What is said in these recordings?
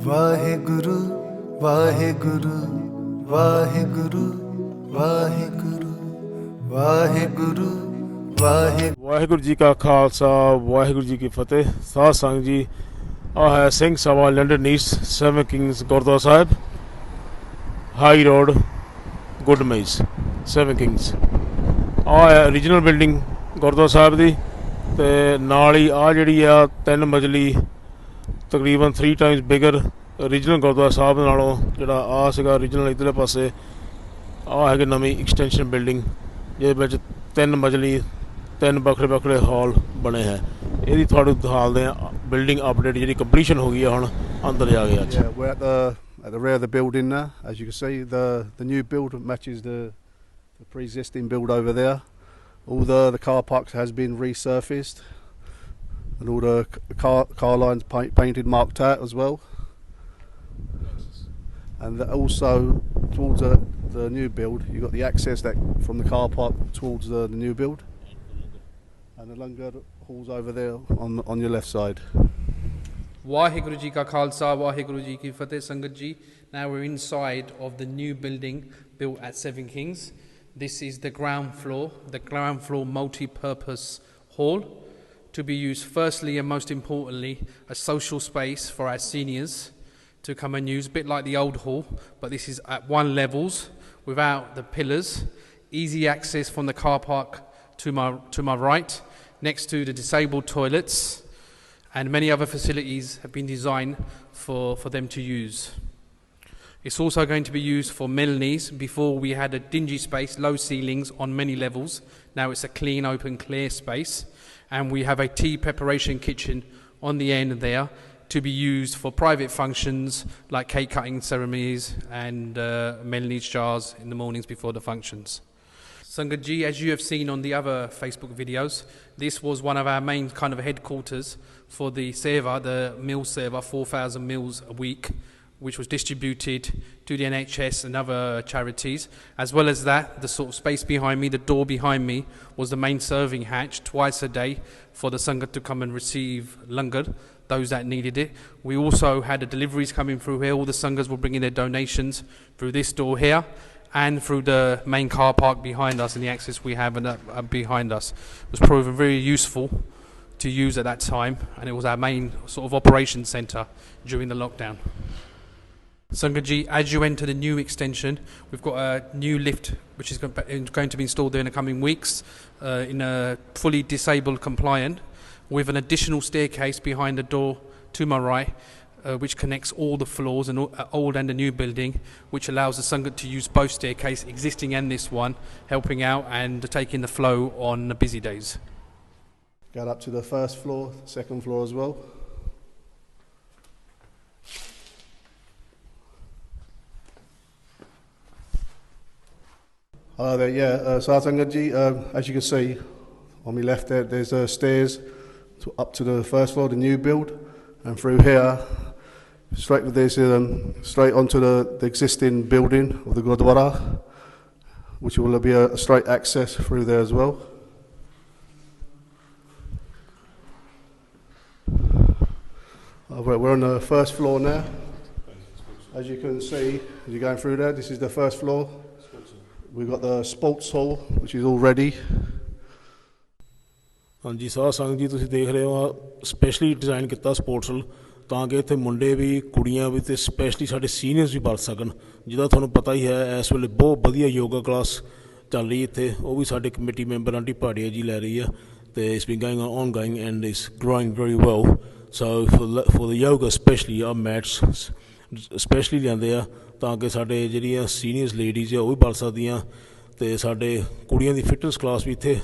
ਵਾਹਿਗੁਰੂ ਵਾਹਿਗੁਰੂ ਵਾਹਿਗੁਰੂ ਵਾਹਿਗੁਰੂ ਵਾਹਿਗੁਰੂ ਵਾਹਿਗੁਰੂ ਵਾਹਿਗੁਰੂ ਜੀ ਕਾ ਖਾਲਸਾ ਵਾਹਿਗੁਰੂ ਜੀ ਕੀ ਫਤਿਹ। ਸਾਧ ਸੰਗਤ ਜੀ, ਆਹ ਹੈ Singh Sabha London East 7 Kings Gurdwara ਸਾਹਿਬ, ਹਾਈ ਰੋਡ, ਗੁੱਡ ਮੇਜ਼ 7 ਕਿੰਗਸ। ਆਹ ਹੈ ਓਰੀਜਨਲ ਬਿਲਡਿੰਗ ਗੁਰਦੁਆਰਾ ਸਾਹਿਬ ਦੀ, ਅਤੇ ਨਾਲ ਹੀ ਆਹ ਜਿਹੜੀ ਆ 3 ਮੰਜ਼ਲੀ ਤਕਰੀਬਨ 3 ਟਾਈਮਸ ਬਿਗਰ ਓਰੀਜਨਲ ਗੁਰਦੁਆਰਾ ਸਾਹਿਬ ਨਾਲੋਂ ਜਿਹੜਾ ਆਹ ਸੀਗਾ ਓਰੀਜਨਲ ਇੱਧਰਲੇ ਪਾਸੇ। ਆਹ ਹੈਗੇ ਨਵੀਂ ਐਕਸਟੈਂਸ਼ਨ ਬਿਲਡਿੰਗ, ਜਿਹਦੇ ਵਿੱਚ 3 ਮੰਜ਼ਲੀ 3 ਵੱਖਰੇ ਵੱਖਰੇ ਹਾਲ ਬਣੇ ਹੈ। ਇਹਦੀ ਤੁਹਾਨੂੰ ਦਿਖਾਉਂਦੇ ਆ ਬਿਲਡਿੰਗ ਅਪਡੇਟ, ਜਿਹੜੀ ਕੰਪਲੀਸ਼ਨ ਹੋ ਗਈ ਆ ਹੁਣ ਅੰਦਰ ਜਾ ਕੇ ਅੱਜ। Yeah, we're at the rear of the building now. As you can see, the new build matches the pre-existing build over there. All the car parks has been resurfaced, and all the car lines painted, marked out as well. And also towards the new build, you got the access that from the car park towards the new build, and the Langar hall's over there on your left side. Waheguru Ji Ka Khalsa, Waheguru Ji Ki Fateh Sangat Ji. Now we're inside of the new building built at Seven Kings. This is the ground floor multi-purpose hall, to be used firstly and most importantly a social space for our seniors to come and use, a bit like the old hall, but this is at one levels without the pillars. Easy access from the car park to my right, next to the disabled toilets, and many other facilities have been designed for them to use. It's also going to be used for Milneys. Before we had a dingy space, low ceilings on many levels. Now it's a clean, open, clear space. And we have a tea preparation kitchen on the end there to be used for private functions like cake cutting ceremonies and Milneys jars in the mornings before the functions. Sangat Ji, as you have seen on the other Facebook videos, this was one of our main kind of headquarters for the seva, the meal seva, 4,000 meals a week, which was distributed to the NHS and other charities. As well as that, the sort of space behind me, the door behind me, was the main serving hatch twice a day for the Sangat to come and receive langar, those that needed it. We also had the deliveries coming through here. All the Sangats were bringing their donations through this door here and through the main car park behind us, and the access we have behind us was proven very useful to use at that time, and it was our main sort of operation centre during the lockdown. Sangat Ji, as you enter the new extension, we've got a new lift which is going to be installed there in the coming weeks, in a fully disabled compliant, with an additional staircase behind the door to my right, which connects all the floors, and old and the new building, which allows the Sangat to use both staircases, existing and this one, helping out and taking the flow on the busy days. Got up to the first floor, second floor as well. Hello there, yeah, Sangat Ji, as you can see on my left there's stairs up to the first floor, the new build, and through here, straight with this, straight onto the existing building of the Gurdwara, which will be a straight access through there as well. We're on the first floor now. As you can see, as you're going through there, this is the first floor. We've got the sports hall, which is all ready. ਹਾਂਜੀ ਸਾਧ ਸੰਗਤ ਜੀ, ਤੁਸੀਂ ਦੇਖ ਰਹੇ ਹੋ specially design ਕੀਤਾ sports ਹਾਲ, ਤਾਂ ਕਿ ਇੱਥੇ ਮੁੰਡੇ ਵੀ ਕੁੜੀਆਂ ਵੀ ਅਤੇ ਸਪੈਸ਼ਲੀ ਸਾਡੇ ਸੀਨੀਅਰਸ ਵੀ ਵਰਤ ਸਕਣ। ਜਿਹਦਾ ਤੁਹਾਨੂੰ ਪਤਾ ਹੀ ਹੈ ਇਸ ਵੇਲੇ ਬਹੁਤ ਵਧੀਆ ਯੋਗਾ ਕਲਾਸ ਚੱਲ ਰਹੀ ਇੱਥੇ, ਉਹ ਵੀ ਸਾਡੇ ਕਮੇਟੀ ਮੈਂਬਰ ਆਂਟੀ ਭਾਟੀਆ ਜੀ ਲੈ ਰਹੀ ਆ, ਅਤੇ it's been going on going and it's growing very well. So for the yoga specially ਆ ਮੈਟਸ ਸਪੈਸ਼ਲੀ ਲਿਆਂਦੇ ਆ, ਤਾਂ ਕਿ ਸਾਡੇ ਜਿਹੜੀਆਂ ਸੀਨੀਅਰਸ ਲੇਡੀਜ਼ ਆ ਉਹ ਵੀ ਵਰਤ ਸਕਦੀਆਂ, ਅਤੇ ਸਾਡੇ ਕੁੜੀਆਂ ਦੀ ਫਿਟਨੈਸ ਕਲਾਸ ਵੀ ਇੱਥੇ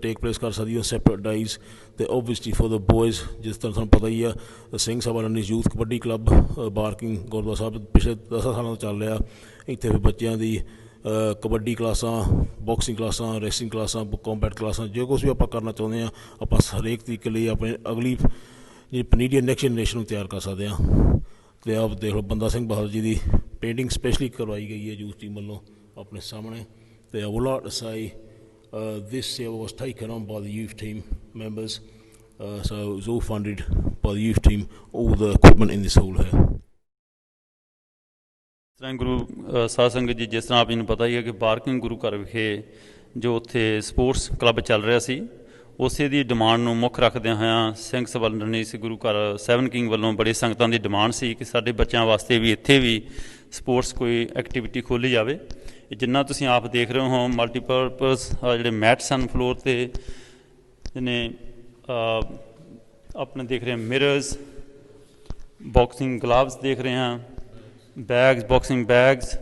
ਟੇਕ ਪਲੇਸ ਕਰ ਸਕਦੀਆਂ ਸੈਪਰੇਟ ਡਾਈਜ਼। ਅਤੇ ਓਬਵੀਅਸਲੀ ਫੋਰ ਦ ਬੋਇਜ਼, ਜਿਸ ਤਰ੍ਹਾਂ ਤੁਹਾਨੂੰ ਪਤਾ ਹੀ ਆ Singh Sabha London youth kabaddi club Barking Gurdwara Sahib ਪਿਛਲੇ 10 ਸਾਲਾਂ ਤੋਂ ਚੱਲ ਰਿਹਾ। ਇੱਥੇ ਫਿਰ ਬੱਚਿਆਂ ਦੀ ਕਬੱਡੀ ਕਲਾਸਾਂ, ਬਾਕਸਿੰਗ ਕਲਾਸਾਂ, ਰੇਸਿੰਗ ਕਲਾਸਾਂ, ਕੰਬੈਟ ਕਲਾਸਾਂ, ਜੋ ਕੁਛ ਵੀ ਆਪਾਂ ਕਰਨਾ ਚਾਹੁੰਦੇ ਹਾਂ ਆਪਾਂ ਹਰੇਕ ਤਰੀਕੇ ਲਈ ਆਪਣੇ ਅਗਲੀ ਜਿਹੜੀ ਪਨੀਰੀਅਨ ਨੈਕਸਟ ਜਨਰੇਸ਼ਨ ਨੂੰ ਤਿਆਰ ਕਰ ਸਕਦੇ ਹਾਂ। ਅਤੇ ਆਪ ਦੇਖ ਲਓ ਬੰਦਾ ਸਿੰਘ ਬਹਾਦਰ ਜੀ ਦੀ ਪੇਂਟਿੰਗ ਸਪੈਸ਼ਲੀ ਕਰਵਾਈ ਗਈ ਹੈ ਯੂਥ ਟੀਮ ਵੱਲੋਂ ਆਪਣੇ ਸਾਹਮਣੇ। ਅਤੇ I would like to say this year was taken on by the youth team members, so it was all funded by the youth team, all the equipment in this hall here. ਤਰ੍ਹਾਂ ਗੁਰੂ ਸਾਧ ਸੰਗਤ ਜੀ, ਜਿਸ ਤਰ੍ਹਾਂ ਆਪ ਜੀ ਨੂੰ ਪਤਾ ਹੀ ਹੈ ਕਿ ਬਾਰਕਿੰਗ ਗੁਰੂ ਘਰ ਵਿਖੇ ਜੋ ਉੱਥੇ ਸਪੋਰਟਸ ਕਲੱਬ ਚੱਲ ਰਿਹਾ ਸੀ, ਉਸੇ ਦੀ ਡਿਮਾਂਡ ਨੂੰ ਮੁੱਖ ਰੱਖਦਿਆਂ ਹੋਇਆਂ ਸਿੰਘ ਸਭਾ ਲੰਡਰਨੇਸ ਗੁਰੂ ਘਰ ਸੈਵਨ ਕਿੰਗ ਵੱਲੋਂ ਬੜੀ ਸੰਗਤਾਂ ਦੀ ਡਿਮਾਂਡ ਸੀ ਕਿ ਸਾਡੇ ਬੱਚਿਆਂ ਵਾਸਤੇ ਵੀ ਇੱਥੇ ਵੀ ਸਪੋਰਟਸ ਕੋਈ ਐਕਟੀਵਿਟੀ ਖੋਲ੍ਹੀ ਜਾਵੇ। ਜਿੰਨਾ ਤੁਸੀਂ ਆਪ ਦੇਖ ਰਹੇ ਹੋ ਮਲਟੀਪਰਪਸ ਜਿਹੜੇ ਮੈਟਸ ਹਨ ਫਲੋਰ 'ਤੇ, ਜਿਹਨੇ ਆਪਣੇ ਦੇਖ ਰਹੇ ਹਾਂ ਮਿਰਰਸ, ਬਾਕਸਿੰਗ ਗਲਵਸ ਦੇਖ ਰਹੇ ਹਾਂ, ਬੈਗਸ, ਬਾਕਸਿੰਗ ਬੈਗਸ,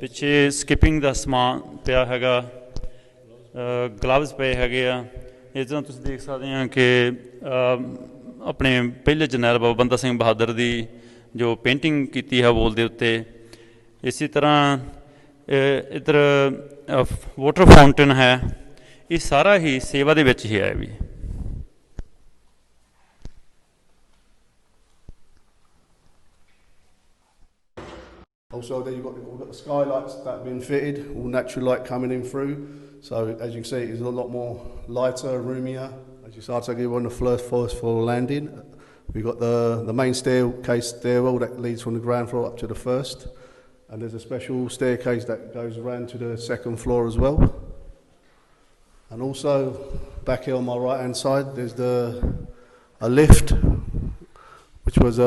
ਪਿੱਛੇ ਸਕਿਪਿੰਗ ਦਾ ਸਮਾਨ ਪਿਆ ਹੈਗਾ, ਗਲਵਸ ਪਏ ਹੈਗੇ ਆ। ਇਸ ਤਰ੍ਹਾਂ ਤੁਸੀਂ ਦੇਖ ਸਕਦੇ ਹਾਂ ਕਿ ਆਪਣੇ ਪਹਿਲੇ ਜਰਨੈਲ ਬਾਬਾ ਬੰਦਾ ਸਿੰਘ ਬਹਾਦਰ ਦੀ ਜੋ ਪੇਂਟਿੰਗ ਕੀਤੀ ਹੈ ਵੋਲ ਦੇ ਉੱਤੇ। ਇਸੇ ਤਰ੍ਹਾਂ ਇੱਧਰ ਵਾਟਰ ਫਾਊਂਟੇਨ ਹੈ। ਇਹ ਸਾਰਾ ਹੀ ਸੇਵਾ ਦੇ ਵਿੱਚ ਹੀ ਹੈ ਵੀ। Also, there you've got the skylights that have been fitted, all natural light coming in through. So as you can see, it's a lot more lighter, roomier. As you start to go on the first floor landing, we've got the main staircase stairwell that leads from the ground floor up to the first, and there's a special staircase that goes around to the second floor as well. And also back here on my right hand side, there's a lift, which was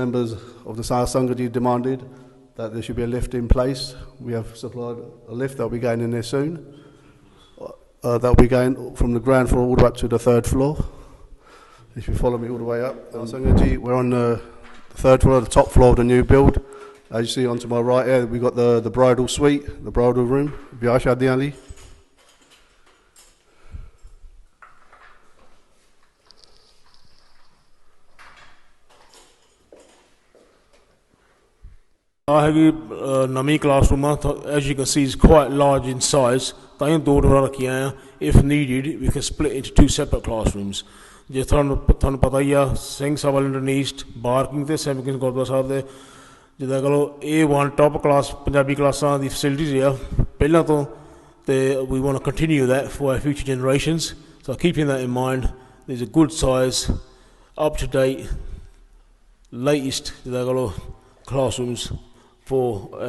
members of the Sangha Sanghati demanded that there should be a lift in place. We have supplied a lift that will be going in there soon. That will be going from the ground floor all the way up to the third floor. If you follow me all the way up, Sanghati, we're on the third floor, the top floor of the new build. As you see onto my right here, we've got the bridal suite, the bridal room, Vyah Shadi Ali. ਆ ਹੈਗੀ ਨਵੀਂ classroom ਆ। As you can see is quite large in size, ਤਾਂ ਹੀ ਦੋ ਡੋਰਾਂ ਰੱਖੀਆਂ ਆ। If needed we can split into two separate classrooms. ਜੇ ਤੁਹਾਨੂੰ ਪਤਾ ਹੀ ਆ Singh Sabha London East Barking and Seven Kings Gurdwara Sahib ਦੇ ਜਿੱਦਾਂ ਕਹ ਲਓ A1 ਟੌਪ ਕਲਾਸ ਪੰਜਾਬੀ ਕਲਾਸਾਂ ਦੀ ਫੈਸਿਲਿਟੀਜ਼ ਆ ਪਹਿਲਾਂ ਤੋਂ, ਅਤੇ we want to continue that for our future generations. So keeping that in mind, there is a good size, up to date, latest ਜਿੱਦਾਂ ਕਹ ਲਓ classrooms for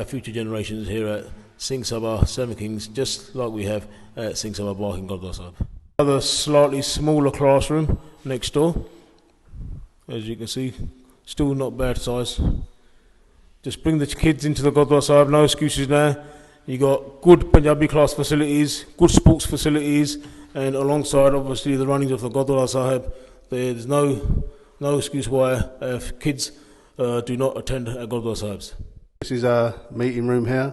future generations here at Singh Sabha Seven Kings, just like we have at Singh Sabha Barking Gurdwara Sahib. Another slightly smaller classroom next door, as you can see, still not bad size. Just bring the kids into the Gurdwara Sahib, no excuses now. You got good Punjabi class facilities, good sports facilities, and alongside obviously the runnings of the Gurdwara Sahib, there's no excuse why kids do not attend at Gurdwara Sahibs. This is a meeting room here,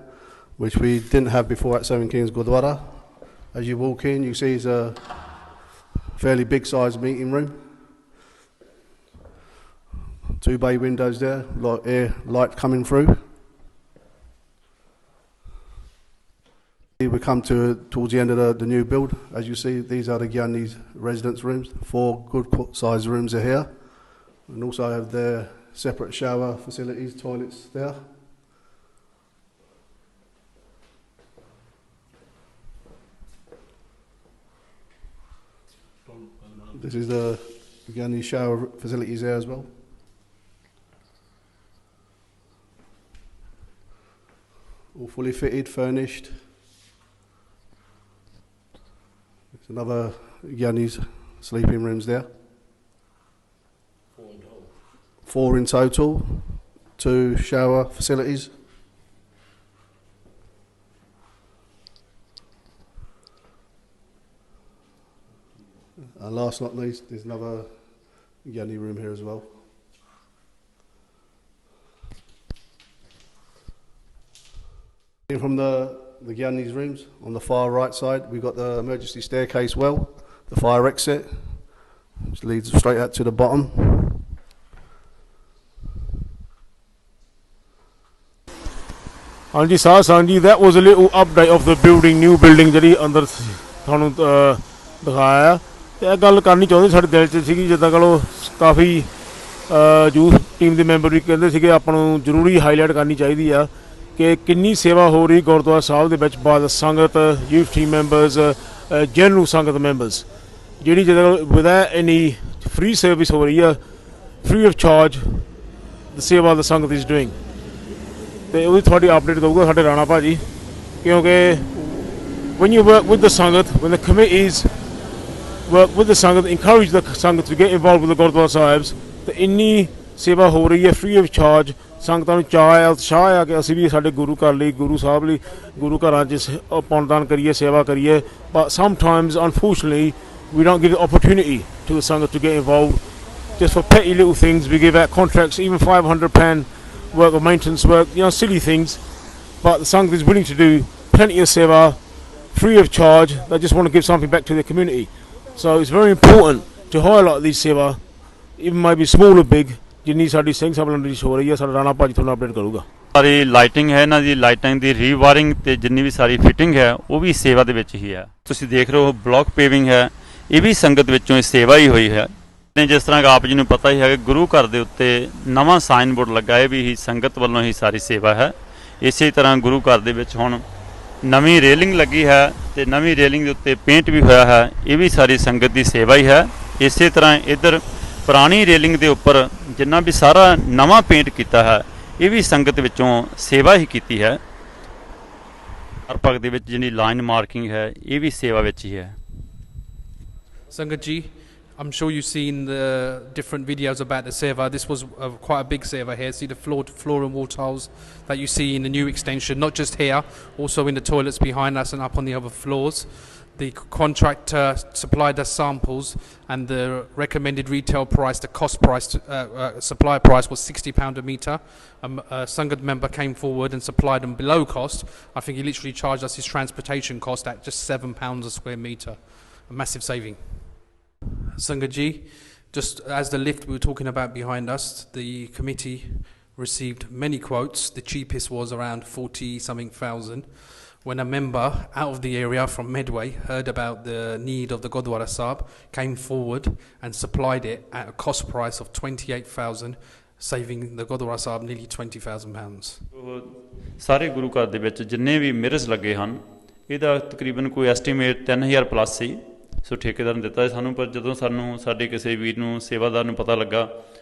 which we didn't have before at Seven Kings Gurdwara. As you walk in, you see it's a fairly big sized meeting room. 2 bay windows there, a lot of air light coming through. We come towards the end of the new build. As you see, these are the Gyanis residence rooms. 4 good sized rooms are here, and also have their separate shower facilities, toilets there. This is the Gyani shower facilities there as well. All fully fitted, furnished. There's another Gyani's sleeping rooms there. 4 in total, 2 shower facilities. And last but not least, there's another Gyani room here as well. From the Gyani's rooms, on the far right side, we've got the emergency staircase well, the fire exit, which leads straight out to the bottom. ਹਾਂਜੀ ਸਾਧ ਸੰਗਤ ਜੀ, that was a little update of the building, new building ਜਿਹੜੀ ਅੰਦਰ ਤੁਹਾਨੂੰ ਦਿਖਾਇਆ। ਇਹ ਗੱਲ ਕਰਨੀ ਚਾਹੁੰਦੇ ਸਾਡੇ ਦਿਲ 'ਚ ਸੀਗੀ, ਜਿੱਦਾਂ ਕਹ ਲਓ ਕਾਫੀ ਯੂਥ ਟੀਮ ਦੇ ਮੈਂਬਰ ਵੀ ਕਹਿੰਦੇ ਸੀਗੇ ਆਪਾਂ ਨੂੰ ਜ਼ਰੂਰੀ ਹਾਈਲਾਈਟ ਕਰਨੀ ਚਾਹੀਦੀ ਆ ਕਿ ਕਿੰਨੀ ਸੇਵਾ ਹੋ ਰਹੀ ਗੁਰਦੁਆਰਾ ਸਾਹਿਬ ਦੇ ਵਿੱਚ ਬਾਦ ਸੰਗਤ, ਯੂਥ ਟੀਮ ਮੈਂਬਰਸ, ਜਨਰਲ ਸੰਗਤ ਮੈਂਬਰਸ, ਜਿਹੜੀ ਜਿੱਦਾਂ ਵਿਦਆਊਟ ਐਨੀ ਫ੍ਰੀ ਸਰਵਿਸ ਹੋ ਰਹੀ ਆ, ਫ੍ਰੀ ਆਫ ਚਾਰਜ ਦ ਸੇਵਾ ਦ ਸੰਗਤ ਇਜ਼ ਡੂਇੰਗ। ਤੇ ਉਹਦੀ ਤੁਹਾਡੀ ਅਪਡੇਟ ਦਊਗਾ ਸਾਡੇ ਰਾਣਾ ਭਾਜੀ, ਕਿਉਂਕਿ when you work with the Sangat, when the committees work with the Sangat, encourage the Sangat to get involved with the Gurdwara Sahibs, ਤੇ ਇੰਨੀ ਸੇਵਾ ਹੋ ਰਹੀ ਹੈ ਫ੍ਰੀ ਆਫ ਚਾਰਜ। ਸੰਗਤਾਂ ਨੂੰ ਚਾਅ ਆ, ਉਤਸ਼ਾਹ ਆ ਕਿ ਅਸੀਂ ਵੀ ਸਾਡੇ ਗੁਰੂ ਘਰ ਲਈ, ਗੁਰੂ ਸਾਹਿਬ ਲਈ, ਗੁਰੂ ਘਰਾਂ 'ਚ ਪੁੰਨਦਾਨ ਕਰੀਏ, ਸੇਵਾ ਕਰੀਏ। But sometimes, unfortunately, we don't give the opportunity to the Sangat to get involved. Just for petty little things, we give out contracts, even £500 work of maintenance work, silly things. But the Sangat is willing to do plenty of seva, free of charge. They just want to give something back to their community. So it's very important to highlight these seva, even maybe small or big, ਜਿੰਨੀ ਸਾਡੀ Singh Sabha London ਦੀ ਹੋ ਰਹੀ ਹੈ। ਸਾਡਾ ਰਾਣਾ ਭਾਜੀ ਤੁਹਾਨੂੰ update ਕਰੂਗਾ। ਸਾਰੀ lighting ਹੈ ਇਹਨਾਂ ਦੀ, ਲਾਈਟਿੰਗ ਦੀ ਰੀਵਾਇਰਿੰਗ ਤੇ ਜਿੰਨੀ ਵੀ ਸਾਰੀ ਫਿਟਿੰਗ ਹੈ ਉਹ ਵੀ ਸੇਵਾ ਦੇ ਵਿੱਚ ਹੀ ਹੈ। ਤੁਸੀਂ ਦੇਖ ਰਹੇ ਹੋ ਬਲੌਕ ਪੇਵਿੰਗ ਹੈ, ਇਹ ਵੀ ਸੰਗਤ ਵਿੱਚੋਂ ਇਹ ਸੇਵਾ ਹੀ ਹੋਈ ਹੈ। ਜਿਸ ਤਰ੍ਹਾਂ ਆਪ ਜੀ ਨੂੰ ਪਤਾ ਹੀ ਹੈ ਕਿ ਗੁਰੂ ਘਰ ਦੇ ਉੱਤੇ ਨਵਾਂ ਸਾਈਨ ਬੋਰਡ ਲੱਗਾ, ਇਹ ਵੀ ਹੀ ਸੰਗਤ ਵੱਲੋਂ ਹੀ ਸਾਰੀ ਸੇਵਾ ਹੈ। ਇਸੇ ਤਰ੍ਹਾਂ ਗੁਰੂ ਘਰ ਦੇ ਵਿੱਚ ਹੁਣ ਨਵੀਂ ਰੇਲਿੰਗ ਲੱਗੀ ਹੈ ਤੇ ਨਵੀਂ ਰੇਲਿੰਗ ਦੇ ਉੱਤੇ ਪੇਂਟ ਵੀ ਹੋਇਆ ਹੈ, ਇਹ ਵੀ ਸਾਰੀ ਸੰਗਤ ਦੀ ਸੇਵਾ ਹੀ ਹੈ। ਇਸੇ ਤਰ੍ਹਾਂ ਇੱਧਰ ਪੁਰਾਣੀ ਰੇਲਿੰਗ ਦੇ ਉੱਪਰ ਜਿੰਨਾ ਵੀ ਸਾਰਾ ਨਵਾਂ ਪੇਂਟ ਕੀਤਾ ਹੈ, ਇਹ ਵੀ ਸੰਗਤ ਵਿੱਚੋਂ ਸੇਵਾ ਹੀ ਕੀਤੀ ਹੈ। ਹਰ ਭਗਤ ਦੇ ਵਿੱਚ ਜਿਹੜੀ ਲਾਈਨ ਮਾਰਕਿੰਗ ਹੈ, ਇਹ ਵੀ ਸੇਵਾ ਵਿੱਚ ਹੀ ਹੈ। Sangat ji, I'm sure you've seen the different videos about the seva. This was quite a big seva here. See the floor and wall tiles that you see in the new extension, not just here, also in the toilets behind us and up on the other floors. The contractor supplied us samples, and the recommended retail price, the cost price, supply price was £60 a metre. A Sangat member came forward and supplied them below cost. I think he literally charged us his transportation cost at just £7 a square metre. A massive saving. Sangat ji, just as the lift we were talking about behind us, the committee received many quotes. The cheapest was around 40 something thousand. When a member out of the area from Medway heard about the need of the Gurdwara Sahib, came forward and supplied it at a cost price of 28,000, saving the Gurdwara Sahib nearly £20,000. ਸਾਰੇ ਗੁਰੂ ਘਰ ਦੇ ਵਿੱਚ ਜਿੰਨੇ ਵੀ mirrors ਲੱਗੇ ਹਨ, ਇਹਦਾ ਤਕਰੀਬਨ ਕੋਈ ਐਸਟੀਮੇਟ 3000 ਪਲੱਸ ਸੀ। ਸੋ ਠੇਕੇਦਾਰ ਨੇ ਦਿੱਤਾ ਸਾਨੂੰ, ਪਰ ਜਦੋਂ ਸਾਨੂੰ ਸਾਡੇ ਕਿਸੇ ਵੀਰ ਨੂੰ, ਸੇਵਾਦਾਰ ਨੂੰ ਪਤਾ ਲੱਗਾ,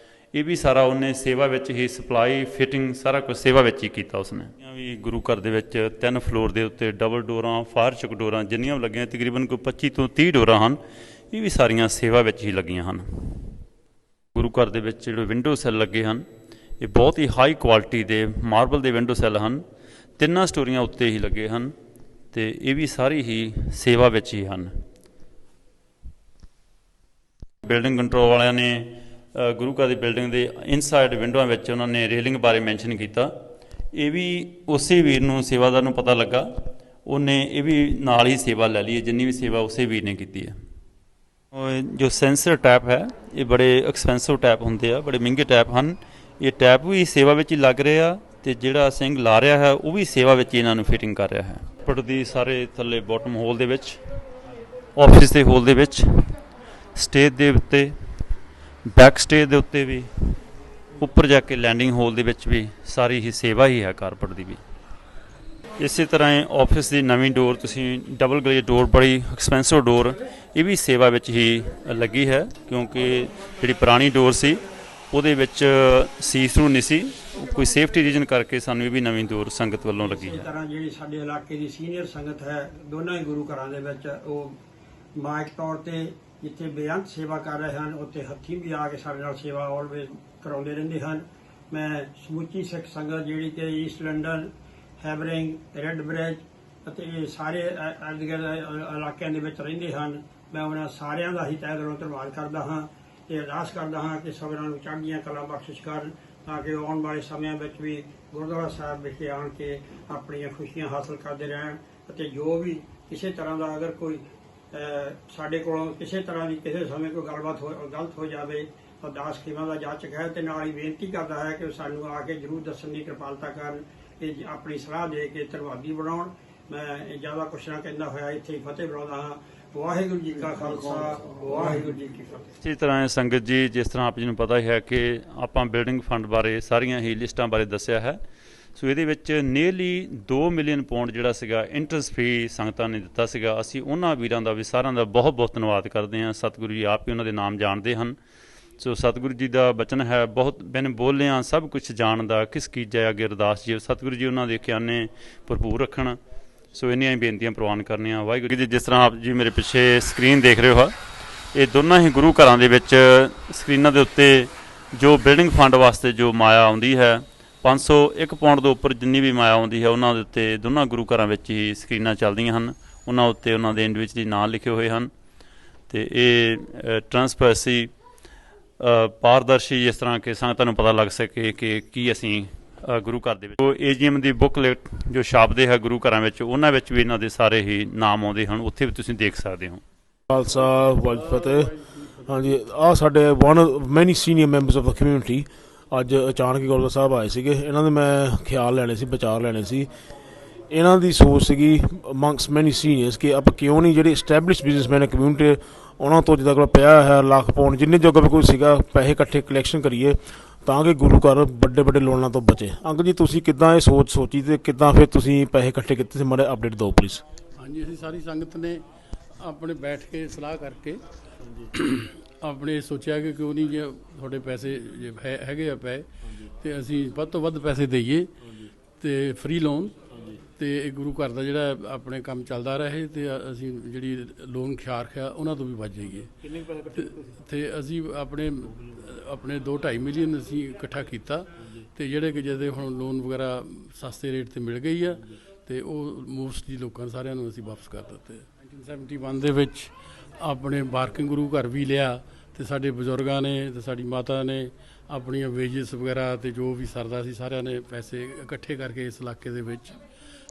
ਇਹ ਵੀ ਸਾਰਾ ਉਹਨੇ ਸੇਵਾ ਵਿੱਚ ਹੀ ਸਪਲਾਈ, ਫਿਟਿੰਗ ਸਾਰਾ ਕੁਝ ਸੇਵਾ ਵਿੱਚ ਹੀ ਕੀਤਾ ਉਸਨੇ। ਵੀ ਗੁਰੂ ਘਰ ਦੇ ਵਿੱਚ 3 ਫਲੋਰ ਦੇ ਉੱਤੇ ਡਬਲ ਡੋਰਾਂ, ਫਾਇਰ ਚੁੱਕ ਡੋਰਾਂ ਜਿੰਨੀਆਂ ਵੀ ਲੱਗੀਆਂ, ਤਕਰੀਬਨ ਕੋਈ 25 ਤੋਂ 30 ਡੋਰਾਂ ਹਨ, ਇਹ ਵੀ ਸਾਰੀਆਂ ਸੇਵਾ ਵਿੱਚ ਹੀ ਲੱਗੀਆਂ ਹਨ। ਗੁਰੂ ਘਰ ਦੇ ਵਿੱਚ ਜਿਹੜੇ ਵਿੰਡੋ ਸੈੱਲ ਲੱਗੇ ਹਨ, ਇਹ ਬਹੁਤ ਹੀ ਹਾਈ ਕੁਆਲਿਟੀ ਦੇ ਮਾਰਬਲ ਦੇ ਵਿੰਡੋ ਸੈੱਲ ਹਨ, 3 ਸਟੋਰੀਆਂ ਉੱਤੇ ਹੀ ਲੱਗੇ ਹਨ, ਤੇ ਇਹ ਵੀ ਸਾਰੀ ਹੀ ਸੇਵਾ ਵਿੱਚ ਹੀ ਹਨ। ਬਿਲਡਿੰਗ ਕੰਟਰੋਲ ਵਾਲਿਆਂ ਨੇ ਗੁਰੂ ਘਰ ਦੀ ਬਿਲਡਿੰਗ ਦੇ ਇਨਸਾਈਡ ਵਿੰਡੋਆਂ ਵਿੱਚ ਉਹਨਾਂ ਨੇ ਰੇਲਿੰਗ ਬਾਰੇ ਮੈਂਸ਼ਨ ਕੀਤਾ। ਇਹ ਵੀ ਉਸੇ ਵੀਰ ਨੂੰ, ਸੇਵਾਦਾਰ ਨੂੰ ਪਤਾ ਲੱਗਾ, ਉਹਨੇ ਇਹ ਵੀ ਨਾਲ ਹੀ ਸੇਵਾ ਲੈ ਲਈ ਹੈ। ਜਿੰਨੀ ਵੀ ਸੇਵਾ ਉਸੇ ਵੀਰ ਨੇ ਕੀਤੀ ਹੈ। ਜੋ ਸੈਂਸਰ ਟੈਪ ਹੈ, ਇਹ ਬੜੇ ਐਕਸਪੈਂਸਿਵ ਟੈਪ ਹੁੰਦੇ ਆ, ਬੜੇ ਮਹਿੰਗੇ ਟੈਪ ਹਨ। ਇਹ ਟੈਪ ਵੀ ਸੇਵਾ ਵਿੱਚ ਹੀ ਲੱਗ ਰਹੇ ਆ, ਅਤੇ ਜਿਹੜਾ ਸਿੰਘ ਲਾ ਰਿਹਾ ਹੈ ਉਹ ਵੀ ਸੇਵਾ ਵਿੱਚ ਹੀ ਇਹਨਾਂ ਨੂੰ ਫਿਟਿੰਗ ਕਰ ਰਿਹਾ ਹੈ। ਉੱਪਰ ਦੀ ਸਾਰੇ ਥੱਲੇ ਬੋਟਮ ਹੋਲ ਦੇ ਵਿੱਚ, ਆਫਿਸ ਦੇ ਹੋਲ ਦੇ ਵਿੱਚ, ਸਟੇਜ ਦੇ ਉੱਤੇ, ਬੈਕ ਸਟੇਜ ਦੇ ਉੱਤੇ ਵੀ, ਉੱਪਰ ਜਾ ਕੇ ਲੈਂਡਿੰਗ ਹੋਲ ਦੇ ਵਿੱਚ ਵੀ ਸਾਰੀ ਹੀ ਸੇਵਾ ਹੀ ਹੈ ਕਾਰਪਟ ਦੀ ਵੀ। ਇਸੇ ਤਰ੍ਹਾਂ ਹੀ ਆਫਿਸ ਦੀ ਨਵੀਂ ਡੋਰ, ਤੁਸੀਂ ਡਬਲ ਗਲੇਜ ਡੋਰ, ਬੜੀ ਐਕਸਪੈਂਸਿਵ ਡੋਰ, ਇਹ ਵੀ ਸੇਵਾ ਵਿੱਚ ਹੀ ਲੱਗੀ ਹੈ, ਕਿਉਂਕਿ ਜਿਹੜੀ ਪੁਰਾਣੀ ਡੋਰ ਸੀ ਉਹਦੇ ਵਿੱਚ ਸੀ ਥਰੂ ਨਹੀਂ ਸੀ, ਕੋਈ ਸੇਫਟੀ ਰੀਜ਼ਨ ਕਰਕੇ ਸਾਨੂੰ ਇਹ ਵੀ ਨਵੀਂ ਡੋਰ ਸੰਗਤ ਵੱਲੋਂ ਲੱਗੀ ਹੈ। ਇਸੇ ਤਰ੍ਹਾਂ ਜਿਹੜੀ ਸਾਡੇ ਇਲਾਕੇ ਦੀ ਸੀਨੀਅਰ ਸੰਗਤ ਹੈ, ਦੋਨਾਂ ਹੀ ਗੁਰੂ ਘਰਾਂ ਦੇ ਵਿੱਚ, ਉਹ ਮਾਇਕ ਤੌਰ ਤੇ ਜਿੱਥੇ ਬੇਅੰਤ ਸੇਵਾ ਕਰ ਰਹੇ ਹਨ, ਉੱਥੇ ਹੱਥੀਂ ਵੀ ਆ ਕੇ ਸਾਡੇ ਨਾਲ ਸੇਵਾ ਆਲਵੇਜ਼ ਕਰਾਉਂਦੇ ਰਹਿੰਦੇ ਹਨ। ਮੈਂ ਸਮੁੱਚੀ ਸਿੱਖ ਸੰਗਤ ਜਿਹੜੀ ਕਿ ਈਸਟ ਲੰਡਨ, ਹੈਬਰਿੰਗ, ਰੈੱਡ ਬ੍ਰਿਜ ਅਤੇ ਸਾਰੇ ਇਲਾਕਿਆਂ ਦੇ ਵਿੱਚ ਰਹਿੰਦੇ ਹਨ, ਮੈਂ ਉਹਨਾਂ ਸਾਰਿਆਂ ਦਾ ਹੀ ਤਹਿ ਦਿਲੋਂ ਧੰਨਵਾਦ ਕਰਦਾ ਹਾਂ ਤੇ ਅਰਦਾਸ ਕਰਦਾ ਹਾਂ ਕਿ ਸਭਨਾਂ ਨੂੰ ਚੜ੍ਹਦੀਆਂ ਕਲਾ ਬਖਸ਼ਿਸ਼ ਕਰਨ, ਤਾਂ ਕਿ ਆਉਣ ਵਾਲੇ ਸਮਿਆਂ ਵਿੱਚ ਵੀ ਗੁਰਦੁਆਰਾ ਸਾਹਿਬ ਵਿਖੇ ਆਣ ਕੇ ਆਪਣੀਆਂ ਖੁਸ਼ੀਆਂ ਹਾਸਲ ਕਰਦੇ ਰਹਿਣ। ਅਤੇ ਜੋ ਵੀ ਕਿਸੇ ਤਰ੍ਹਾਂ ਦਾ ਅਗਰ ਕੋਈ ਸਾਡੇ ਕੋਲੋਂ ਕਿਸੇ ਤਰ੍ਹਾਂ ਦੀ ਕਿਸੇ ਸਮੇਂ ਕੋਈ ਗੱਲਬਾਤ ਗਲਤ ਹੋ ਜਾਵੇ ਤਾਂ ਦਾਸ ਖੇਮਾ ਦਾ ਜਾਚਕ ਹੈ, ਅਤੇ ਨਾਲ ਹੀ ਬੇਨਤੀ ਕਰਦਾ ਹੈ ਕਿ ਸਾਨੂੰ ਆ ਕੇ ਜ਼ਰੂਰ ਦੱਸਣ ਦੀ ਕਿਰਪਾਲਤਾ ਕਰਨ, ਕਿ ਆਪਣੀ ਸਲਾਹ ਦੇ ਕੇ ਧੰਨਵਾਦੀ ਬਣਾਉਣ। ਮੈਂ ਜ਼ਿਆਦਾ ਕੁਛ ਨਾ ਕਹਿੰਦਾ ਹੋਇਆ ਇੱਥੇ ਹੀ ਫਤਿਹ ਬੁਲਾਉਂਦਾ ਹਾਂ। ਵਾਹਿਗੁਰੂ ਜੀ ਕਾ ਖਾਲਸਾ, ਵਾਹਿਗੁਰੂ ਜੀ ਕੀ ਫਤਿਹ। ਇਸੇ ਤਰ੍ਹਾਂ ਸੰਗਤ ਜੀ, ਜਿਸ ਤਰ੍ਹਾਂ ਆਪ ਜੀ ਨੂੰ ਪਤਾ ਹੈ ਕਿ ਆਪਾਂ ਬਿਲਡਿੰਗ ਫੰਡ ਬਾਰੇ ਸਾਰੀਆਂ ਹੀ ਲਿਸਟਾਂ ਬਾਰੇ ਦੱਸਿਆ ਹੈ। ਸੋ ਇਹਦੇ ਵਿੱਚ ਨੀਅਰਲੀ 2 ਮਿਲੀਅਨ ਪਾਉਂਡ ਜਿਹੜਾ ਸੀਗਾ ਇੰਟਰਸਟ ਫ੍ਰੀ ਸੰਗਤਾਂ ਨੇ ਦਿੱਤਾ ਸੀਗਾ। ਅਸੀਂ ਉਹਨਾਂ ਵੀਰਾਂ ਦਾ ਵੀ ਸਾਰਿਆਂ ਦਾ ਬਹੁਤ ਬਹੁਤ ਧੰਨਵਾਦ ਕਰਦੇ ਹਾਂ। ਸਤਿਗੁਰੂ ਜੀ ਆਪ ਹੀ ਉਹਨਾਂ ਦੇ ਨਾਮ ਜਾਣਦੇ ਹਨ। ਸੋ ਸਤਿਗੁਰੂ ਜੀ ਦਾ ਬਚਨ ਹੈ, ਬਹੁਤ ਬਿਨ ਬੋਲਿਆਂ ਸਭ ਕੁਛ ਜਾਣਦਾ, ਕਿਸ ਕੀਜੈ ਅਗੇ ਅਰਦਾਸ ਜੀ। ਸਤਿਗੁਰੂ ਜੀ ਉਹਨਾਂ ਦੇ ਖਿਆਨੇ ਭਰਪੂਰ ਰੱਖਣ। ਸੋ ਇੰਨੀਆਂ ਹੀ ਬੇਨਤੀਆਂ ਪ੍ਰਵਾਨ ਕਰਨੀਆਂ। ਵਾਹਿਗੁਰੂ ਜੀ, ਜਿਸ ਤਰ੍ਹਾਂ ਆਪ ਜੀ ਮੇਰੇ ਪਿੱਛੇ ਸਕਰੀਨ ਦੇਖ ਰਹੇ ਹੋ, ਇਹ ਦੋਨਾਂ ਹੀ ਗੁਰੂ ਘਰਾਂ ਦੇ ਵਿੱਚ ਸਕਰੀਨਾਂ ਦੇ ਉੱਤੇ ਜੋ ਬਿਲਡਿੰਗ ਫੰਡ ਵਾਸਤੇ ਜੋ ਮਾਇਆ ਆਉਂਦੀ ਹੈ, 501 ਪਾਉਂਡ ਦੇ ਉੱਪਰ ਜਿੰਨੀ ਵੀ ਮਾਇਆ ਆਉਂਦੀ ਹੈ, ਉਹਨਾਂ ਦੇ ਉੱਤੇ ਦੋਨਾਂ ਗੁਰੂ ਘਰਾਂ ਵਿੱਚ ਹੀ ਸਕਰੀਨਾਂ ਚੱਲਦੀਆਂ ਹਨ। ਉਹਨਾਂ ਉੱਤੇ ਉਹਨਾਂ ਦੇ ਇੰਡੀਵਿਜੂਅਲੀ ਨਾਂ ਲਿਖੇ ਹੋਏ ਹਨ। ਅਤੇ ਇਹ ਟਰਾਂਸਪੈਰੈਂਸੀ ਪਾਰਦਰਸ਼ੀ, ਜਿਸ ਤਰ੍ਹਾਂ ਕਿ ਸੰਗਤਾਂ ਨੂੰ ਪਤਾ ਲੱਗ ਸਕੇ ਕਿ ਕੀ ਅਸੀਂ ਗੁਰੂ ਘਰ ਦੇ ਵਿੱਚ AGM ਦੀ ਬੁੱਕਲੇਟ ਜੋ ਛਾਪਦੇ ਹੈ ਗੁਰੂ ਘਰਾਂ ਵਿੱਚ, ਉਹਨਾਂ ਵਿੱਚ ਵੀ ਇਹਨਾਂ ਦੇ ਸਾਰੇ ਹੀ ਨਾਮ ਆਉਂਦੇ ਹਨ। ਉੱਥੇ ਵੀ ਤੁਸੀਂ ਦੇਖ ਸਕਦੇ ਹੋ। ਖਾਲਸਾ ਵਾਹਿਗੁਰੂ ਫਤਿਹ। ਹਾਂਜੀ, ਆਹ ਸਾਡੇ ਵਨ ਮੈਨੀ senior members of the community ਅੱਜ ਅਚਾਨਕ ਹੀ ਗੁਰਦੁਆਰਾ ਸਾਹਿਬ ਆਏ ਸੀਗੇ। ਇਹਨਾਂ ਦੇ ਮੈਂ ਖਿਆਲ ਲੈਣੇ ਸੀ, ਵਿਚਾਰ ਲੈਣੇ ਸੀ। ਇਹਨਾਂ ਦੀ ਸੋਚ ਸੀਗੀ ਅਮੰਗਸ ਮੈਨੀ ਸੀਨੀਅਰਸ ਕਿ ਆਪਾਂ ਕਿਉਂ ਨਹੀਂ ਜਿਹੜੇ ਐਸਟੈਬਲਿਸ਼ ਬਿਜ਼ਨਸਮੈਨ ਹੈ ਕਮਿਊਨਿਟੀ, ਉਹਨਾਂ ਤੋਂ ਜਿੱਦਾਂ ਕੋਲ ਪਿਆ ਹੈ ਲੱਖ ਪਾਉਂਡ ਜਿੰਨੇ ਜੋਗਾ ਵੀ ਕੋਈ ਸੀਗਾ, ਪੈਸੇ ਇਕੱਠੇ ਕਲੈਕਸ਼ਨ ਕਰੀਏ ਤਾਂ ਕਿ ਗੁਰੂ ਘਰ ਵੱਡੇ ਵੱਡੇ ਲੋਨਾਂ ਤੋਂ ਬਚੇ। ਅੰਕਲ ਜੀ, ਤੁਸੀਂ ਕਿੱਦਾਂ ਇਹ ਸੋਚੀ ਅਤੇ ਕਿੱਦਾਂ ਫਿਰ ਤੁਸੀਂ ਪੈਸੇ ਇਕੱਠੇ ਕੀਤੇ ਸੀ? ਮਾੜੇ ਅਪਡੇਟ ਦਿਓ ਪਲੀਜ਼। ਹਾਂਜੀ, ਅਸੀਂ ਸਾਰੀ ਸੰਗਤ ਨੇ ਆਪਣੇ ਬੈਠ ਕੇ ਸਲਾਹ ਕਰਕੇ ਆਪਣੇ ਸੋਚਿਆ ਕਿ ਕਿਉਂ ਨਹੀਂ, ਜੇ ਤੁਹਾਡੇ ਪੈਸੇ ਜੇ ਹੈਗੇ ਆ ਪਏ ਅਤੇ ਅਸੀਂ ਵੱਧ ਤੋਂ ਵੱਧ ਪੈਸੇ ਦੇਈਏ ਅਤੇ ਫ੍ਰੀ ਲੋਨ, ਅਤੇ ਇਹ ਗੁਰੂ ਘਰ ਦਾ ਜਿਹੜਾ ਆਪਣੇ ਕੰਮ ਚੱਲਦਾ ਰਹੇ ਅਤੇ ਅਸੀਂ ਜਿਹੜੀ ਲੋਨ ਖਿਆਰਖ ਆ ਉਹਨਾਂ ਤੋਂ ਵੀ ਬਚ ਜਾਈਏ। ਅਤੇ ਅਸੀਂ ਆਪਣੇ 2-2.5 ਮਿਲੀਅਨ ਅਸੀਂ ਇਕੱਠਾ ਕੀਤਾ, ਅਤੇ ਜਿਹੜੇ ਕਿ ਜਦੋਂ ਹੁਣ ਲੋਨ ਵਗੈਰਾ ਸਸਤੇ ਰੇਟ 'ਤੇ ਮਿਲ ਗਈ ਆ, ਅਤੇ ਉਹ ਮੋਸਟਲੀ ਲੋਕਾਂ ਸਾਰਿਆਂ ਨੂੰ ਅਸੀਂ ਵਾਪਸ ਕਰ ਦਿੱਤੇ। 1971 ਦੇ ਵਿੱਚ ਆਪਣੇ ਬਾਰਕਿੰਗ ਗੁਰੂ ਘਰ ਵੀ ਲਿਆ, ਅਤੇ ਸਾਡੇ ਬਜ਼ੁਰਗਾਂ ਨੇ ਅਤੇ ਸਾਡੀ ਮਾਤਾ ਨੇ ਆਪਣੀਆਂ ਵੇਜਿਸ ਵਗੈਰਾ ਅਤੇ ਜੋ ਵੀ ਸਰਦਾ ਸੀ ਸਾਰਿਆਂ ਨੇ ਪੈਸੇ ਇਕੱਠੇ ਕਰਕੇ ਇਸ ਇਲਾਕੇ ਦੇ ਵਿੱਚ,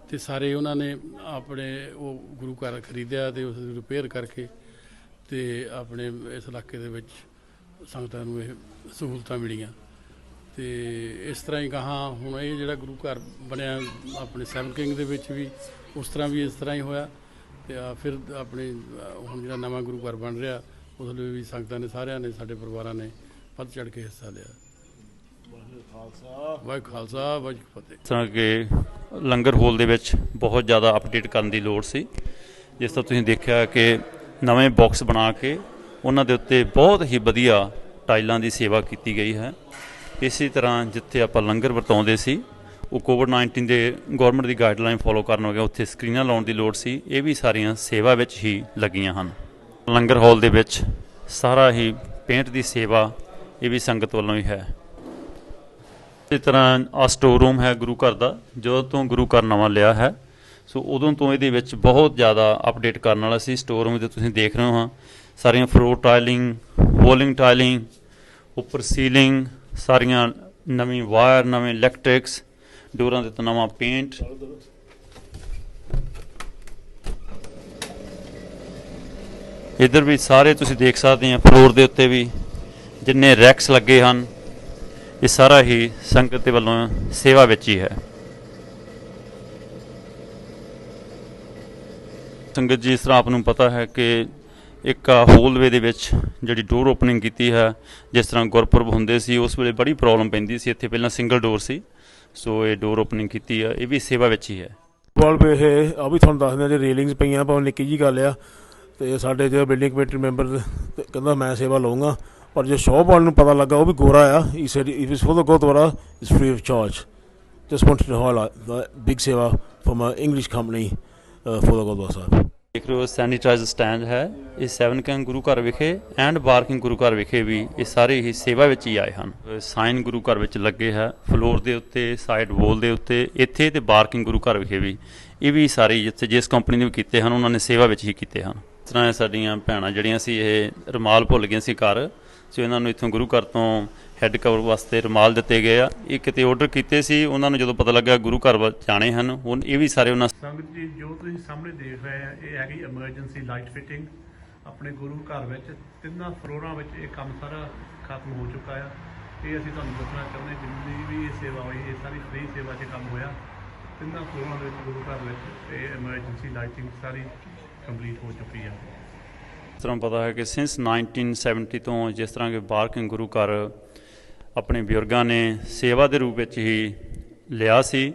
ਅਤੇ ਸਾਰੇ ਉਹਨਾਂ ਨੇ ਆਪਣੇ ਉਹ ਗੁਰੂ ਘਰ ਖਰੀਦਿਆ ਅਤੇ ਉਸ ਰਿਪੇਅਰ ਕਰਕੇ ਅਤੇ ਆਪਣੇ ਇਸ ਇਲਾਕੇ ਦੇ ਵਿੱਚ ਸੰਗਤਾਂ ਨੂੰ ਇਹ ਸਹੂਲਤਾਂ ਮਿਲੀਆਂ। ਅਤੇ ਇਸ ਤਰ੍ਹਾਂ ਹੀ ਗਾਹਾਂ ਹੁਣ ਇਹ ਜਿਹੜਾ ਗੁਰੂ ਘਰ ਬਣਿਆ ਆਪਣੇ 7 ਕਿੰਗ ਦੇ ਵਿੱਚ ਵੀ ਉਸ ਤਰ੍ਹਾਂ ਵੀ ਇਸ ਤਰ੍ਹਾਂ ਹੀ ਹੋਇਆ। ਅਤੇ ਫਿਰ ਆਪਣੇ ਹੁਣ ਜਿਹੜਾ ਨਵਾਂ ਗੁਰੂ ਘਰ ਬਣ ਰਿਹਾ ਉਸ ਲਈ ਵੀ ਸੰਗਤਾਂ ਨੇ ਸਾਰਿਆਂ ਨੇ ਸਾਡੇ ਪਰਿਵਾਰਾਂ ਨੇ ਵੱਧ ਚੜ੍ਹ ਕੇ ਹਿੱਸਾ ਲਿਆ। ਵਾਹਿਗੁਰੂ ਖਾਲਸਾ ਵਾਹਿਗੁਰੂ ਫਤਿਹ। ਜਿਸ ਤਰ੍ਹਾਂ ਕਿ ਲੰਗਰ ਹਾਲ ਦੇ ਵਿੱਚ ਬਹੁਤ ਜ਼ਿਆਦਾ ਅਪਡੇਟ ਕਰਨ ਦੀ ਲੋੜ ਸੀ। ਜਿਸ ਤਰ੍ਹਾਂ ਤੁਸੀਂ ਦੇਖਿਆ ਕਿ ਨਵੇਂ ਬਾਕਸ ਬਣਾ ਕੇ ਉਹਨਾਂ ਦੇ ਉੱਤੇ ਬਹੁਤ ਹੀ ਵਧੀਆ ਟਾਈਲਾਂ ਦੀ ਸੇਵਾ ਕੀਤੀ ਗਈ ਹੈ। ਇਸੇ ਤਰ੍ਹਾਂ ਜਿੱਥੇ ਆਪਾਂ ਲੰਗਰ ਵਰਤਾਉਂਦੇ ਸੀ ਉਹ ਕੋਵਿਡ-19 ਦੇ ਗੌਰਮੈਂਟ ਦੀ ਗਾਈਡਲਾਈਨ ਫੋਲੋ ਕਰਨ ਹੋ ਗਿਆ, ਉੱਥੇ ਸਕਰੀਨਾਂ ਲਾਉਣ ਦੀ ਲੋੜ ਸੀ। ਇਹ ਵੀ ਸਾਰੀਆਂ ਸੇਵਾ ਵਿੱਚ ਹੀ ਲੱਗੀਆਂ ਹਨ। ਲੰਗਰ ਹਾਲ ਦੇ ਵਿੱਚ ਸਾਰਾ ਹੀ ਪੇਂਟ ਦੀ ਸੇਵਾ ਇਹ ਵੀ ਸੰਗਤ ਵੱਲੋਂ ਹੀ ਹੈ। ਇਸ ਤਰ੍ਹਾਂ ਆਹ ਸਟੋਰ ਰੂਮ ਹੈ ਗੁਰੂ ਘਰ ਦਾ, ਜਦੋਂ ਤੋਂ ਗੁਰੂ ਘਰ ਨਵਾਂ ਲਿਆ ਹੈ ਸੋ ਉਦੋਂ ਤੋਂ ਇਹਦੇ ਵਿੱਚ ਬਹੁਤ ਜ਼ਿਆਦਾ ਅਪਡੇਟ ਕਰਨ ਵਾਲਾ ਸੀ। ਸਟੋਰ ਰੂਮ ਦੇ ਤੁਸੀਂ ਦੇਖ ਰਹੇ ਹੋ ਸਾਰੀਆਂ ਫਲੋਰ ਟਾਈਲਿੰਗ, ਵੋਲਿੰਗ ਟਾਈਲਿੰਗ, ਉੱਪਰ ਸੀਲਿੰਗ, ਸਾਰੀਆਂ ਨਵੀਂ ਵਾਇਰ, ਨਵੇਂ ਇਲੈਕਟ੍ਰਿਕਸ, ਡੋਰਾਂ ਦੇ ਉੱਤੇ ਨਵਾਂ ਪੇਂਟ। ਇੱਧਰ ਵੀ ਸਾਰੇ ਤੁਸੀਂ ਦੇਖ ਸਕਦੇ ਆ ਫਲੋਰ ਦੇ ਉੱਤੇ ਵੀ ਜਿੰਨੇ ਰੈਕਸ ਲੱਗੇ ਹਨ, ਇਹ ਸਾਰਾ ਹੀ ਸੰਗਤ ਦੇ ਵੱਲੋਂ ਸੇਵਾ ਵਿੱਚ ਹੀ ਹੈ। ਸੰਗਤ ਜੀ, ਇਸ ਤਰ੍ਹਾਂ ਆਪ ਨੂੰ ਪਤਾ ਹੈ ਕਿ ਇੱਕ ਹੋਲਵੇ ਦੇ ਵਿੱਚ ਜਿਹੜੀ ਡੋਰ ਓਪਨਿੰਗ ਕੀਤੀ ਹੈ, ਜਿਸ ਤਰ੍ਹਾਂ ਗੁਰਪੁਰਬ ਹੁੰਦੇ ਸੀ ਉਸ ਵੇਲੇ ਬੜੀ ਪ੍ਰੋਬਲਮ ਪੈਂਦੀ ਸੀ। ਇੱਥੇ ਪਹਿਲਾਂ ਸਿੰਗਲ ਡੋਰ ਸੀ, ਸੋ ਇਹ ਡੋਰ ਓਪਨਿੰਗ ਕੀਤੀ ਹੈ, ਇਹ ਵੀ ਸੇਵਾ ਵਿੱਚ ਹੀ ਹੈ। ਵਾਲ ਇਹ ਆ ਵੀ ਤੁਹਾਨੂੰ ਦੱਸਦੇ ਹਾਂ, ਜੇ ਰੇਲਿੰਗਸ ਪਈਆਂ ਭਾਵੇਂ ਨਿੱਕੀ ਜਿਹੀ ਗੱਲ ਆ, ਅਤੇ ਸਾਡੇ ਜਿਹੜਾ ਬਿਲਡਿੰਗ ਕਮੇਟੀ ਮੈਂਬਰ ਕਹਿੰਦਾ ਮੈਂ ਸੇਵਾ ਲਊਂਗਾ, ਪਰ ਜੇ ਸ਼ੋਪ ਵਾਲੇ ਨੂੰ ਪਤਾ ਲੱਗਾ ਉਹ ਵੀ ਗੋਰਾ ਆ, is for the gurdwara is free of charge. Just wanted to highlight big seva from a English company for the Gurdwara Sahib. ਦੇਖ ਰਹੇ ਹੋ ਸੈਨੀਟਾਈਜ਼ਰ ਸਟੈਂਡ ਹੈ। ਇਹ 7 ਕਿੰਗ ਗੁਰੂ ਘਰ ਵਿਖੇ ਐਂਡ ਬਾਰਕਿੰਗ ਗੁਰੂ ਘਰ ਵਿਖੇ ਵੀ ਇਹ ਸਾਰੇ ਹੀ ਸੇਵਾ ਵਿੱਚ ਹੀ ਆਏ ਹਨ। ਸਾਈਨ ਗੁਰੂ ਘਰ ਵਿੱਚ ਲੱਗੇ ਹੈ, ਫਲੋਰ ਦੇ ਉੱਤੇ, ਸਾਈਡ ਵੋਲ ਦੇ ਉੱਤੇ, ਇੱਥੇ ਤੇ ਬਾਰਕਿੰਗ ਗੁਰੂ ਘਰ ਵਿਖੇ ਵੀ, ਇਹ ਵੀ ਸਾਰੇ ਜਿੱਥੇ ਜਿਸ ਕੰਪਨੀ ਨੇ ਵੀ ਕੀਤੇ ਹਨ ਉਹਨਾਂ ਨੇ ਸੇਵਾ ਵਿੱਚ ਹੀ ਕੀਤੇ ਹਨ। ਇਸ ਤਰ੍ਹਾਂ ਸਾਡੀਆਂ ਭੈਣਾਂ ਜਿਹੜੀਆਂ ਸੀ ਇਹ ਰੁਮਾਲ ਭੁੱਲ ਗਈਆਂ ਸੀ ਘਰ, ਸੋ ਇਹਨਾਂ ਨੂੰ ਇੱਥੋਂ ਗੁਰੂ ਘਰ ਤੋਂ ਹੈੱਡ ਕਵਰ ਵਾਸਤੇ ਰੁਮਾਲ ਦਿੱਤੇ ਗਏ ਆ। ਇਹ ਕਿਤੇ ਆਰਡਰ ਕੀਤੇ ਸੀ, ਉਹਨਾਂ ਨੂੰ ਜਦੋਂ ਪਤਾ ਲੱਗਾ ਗੁਰੂ ਘਰ ਜਾਣੇ ਹਨ, ਹੁਣ ਇਹ ਵੀ ਸਾਰੇ ਉਹਨਾਂ ਸੰਗਤ ਜੀ ਜੋ ਤੁਸੀਂ ਸਾਹਮਣੇ ਦੇਖ ਰਹੇ ਆ ਇਹ ਹੈਗੀ ਐਮਰਜੈਂਸੀ ਲਾਈਟ ਫਿਟਿੰਗ ਆਪਣੇ ਗੁਰੂ ਘਰ ਵਿੱਚ। 3 ਫਲੋਰਾਂ ਵਿੱਚ ਇਹ ਕੰਮ ਸਾਰਾ ਖਤਮ ਹੋ ਚੁੱਕਾ ਆ। ਇਹ ਅਸੀਂ ਤੁਹਾਨੂੰ ਦੱਸਣਾ ਚਾਹੁੰਦੇ ਜਿੰਨੀ ਵੀ ਇਹ ਸੇਵਾ ਹੋਈ ਇਹ ਸਾਰੀ ਫ੍ਰੀ ਸੇਵਾ 'ਚ ਕੰਮ ਹੋਇਆ। 3 ਫਲੋਰਾਂ ਦੇ ਵਿੱਚ ਗੁਰੂ ਘਰ ਵਿੱਚ ਇਹ ਐਮਰਜੈਂਸੀ ਲਾਈਟਿੰਗ ਸਾਰੀ ਕੰਪਲੀਟ ਹੋ ਚੁੱਕੀ ਆ। ਇਸ ਤਰ੍ਹਾਂ ਪਤਾ ਹੈ ਕਿ ਸਿੰਸ 1970 ਤੋਂ ਜਿਸ ਤਰ੍ਹਾਂ ਕਿ ਬਾਰਕਿੰਗ ਗੁਰੂ ਘਰ ਆਪਣੇ ਬਜ਼ੁਰਗਾਂ ਨੇ ਸੇਵਾ ਦੇ ਰੂਪ ਵਿੱਚ ਹੀ ਲਿਆ ਸੀ,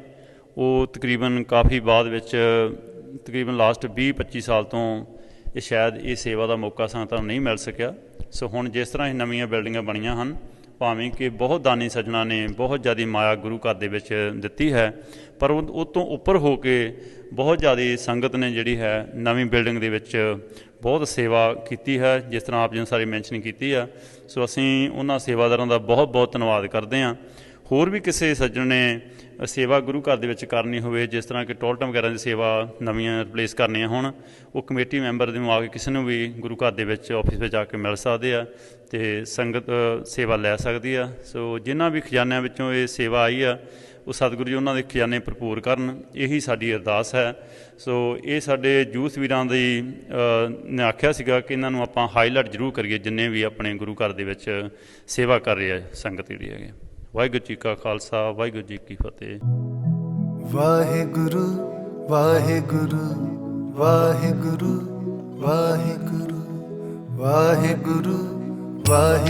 ਉਹ ਤਕਰੀਬਨ ਕਾਫੀ ਬਾਅਦ ਵਿੱਚ ਤਕਰੀਬਨ ਲਾਸਟ 20-25 ਸਾਲ ਤੋਂ ਇਹ ਸ਼ਾਇਦ ਇਹ ਸੇਵਾ ਦਾ ਮੌਕਾ ਸੰਗਤਾਂ ਨੂੰ ਨਹੀਂ ਮਿਲ ਸਕਿਆ। ਸੋ ਹੁਣ ਜਿਸ ਤਰ੍ਹਾਂ ਇਹ ਨਵੀਆਂ ਬਿਲਡਿੰਗਾਂ ਬਣੀਆਂ ਹਨ, ਭਾਵੇਂ ਕਿ ਬਹੁਤ ਦਾਨੀ ਸੱਜਣਾ ਨੇ ਬਹੁਤ ਜ਼ਿਆਦਾ ਮਾਇਆ ਗੁਰੂ ਘਰ ਦੇ ਵਿੱਚ ਦਿੱਤੀ ਹੈ, ਪਰ ਉਹ ਤੋਂ ਉੱਪਰ ਹੋ ਕੇ ਬਹੁਤ ਜ਼ਿਆਦਾ ਸੰਗਤ ਨੇ ਜਿਹੜੀ ਹੈ ਨਵੀਂ ਬਿਲਡਿੰਗ ਦੇ ਵਿੱਚ ਬਹੁਤ ਸੇਵਾ ਕੀਤੀ ਹੈ, ਜਿਸ ਤਰ੍ਹਾਂ ਆਪ ਜੀ ਨੇ ਸਾਰੀ ਮੈਂਸ਼ਨ ਕੀਤੀ ਆ। ਸੋ ਅਸੀਂ ਉਹਨਾਂ ਸੇਵਾਦਾਰਾਂ ਦਾ ਬਹੁਤ ਬਹੁਤ ਧੰਨਵਾਦ ਕਰਦੇ ਹਾਂ। ਹੋਰ ਵੀ ਕਿਸੇ ਸੱਜਣ ਨੇ ਸੇਵਾ ਗੁਰੂ ਘਰ ਦੇ ਵਿੱਚ ਕਰਨੀ ਹੋਵੇ, ਜਿਸ ਤਰ੍ਹਾਂ ਕਿ ਟੋਲਟਾਂ ਵਗੈਰਾ ਦੀ ਸੇਵਾ ਨਵੀਆਂ ਰਿਪਲੇਸ ਕਰਨੀਆਂ ਹੋਣ, ਉਹ ਕਮੇਟੀ ਮੈਂਬਰ ਦੇ ਨੂੰ ਆ ਕੇ ਕਿਸੇ ਨੂੰ ਵੀ ਗੁਰੂ ਘਰ ਦੇ ਵਿੱਚ ਆਫਿਸ ਵਿੱਚ ਆ ਕੇ ਮਿਲ ਸਕਦੇ ਆ ਅਤੇ ਸੰਗਤ ਸੇਵਾ ਲੈ ਸਕਦੀ ਆ। ਸੋ ਜਿਨ੍ਹਾਂ ਵੀ ਖਜ਼ਾਨਿਆਂ ਵਿੱਚੋਂ ਇਹ ਸੇਵਾ ਆਈ ਆ, ਉਹ ਸਤਿਗੁਰੂ ਜੀ ਉਹਨਾਂ ਦੇ ਖਜ਼ਾਨੇ ਭਰਪੂਰ ਕਰਨ, ਇਹੀ ਸਾਡੀ ਅਰਦਾਸ ਹੈ। ਸੋ ਇਹ ਸਾਡੇ ਯੂਥ ਵੀਰਾਂ ਦੀ ਨੇ ਆਖਿਆ ਸੀਗਾ ਕਿ ਇਹਨਾਂ ਨੂੰ ਆਪਾਂ ਹਾਈਲਾਈਟ ਜ਼ਰੂਰ ਕਰੀਏ, ਜਿੰਨੇ ਵੀ ਆਪਣੇ ਗੁਰੂ ਘਰ ਦੇ ਵਿੱਚ ਸੇਵਾ ਕਰ ਰਹੇ ਆ ਸੰਗਤ ਜਿਹੜੀ ਹੈਗੀ। ਵਾਹਿਗੁਰੂ ਜੀ ਕਾ ਖਾਲਸਾ, ਵਾਹਿਗੁਰੂ ਜੀ ਕੀ ਫਤਿਹ। ਵਾਹਿਗੁਰੂ ਵਾਹਿਗੁਰੂ ਵਾਹਿਗੁਰੂ ਵਾਹਿਗੁਰੂ ਵਾਹਿਗੁਰੂ ਵਾਹਿਗੁਰੂ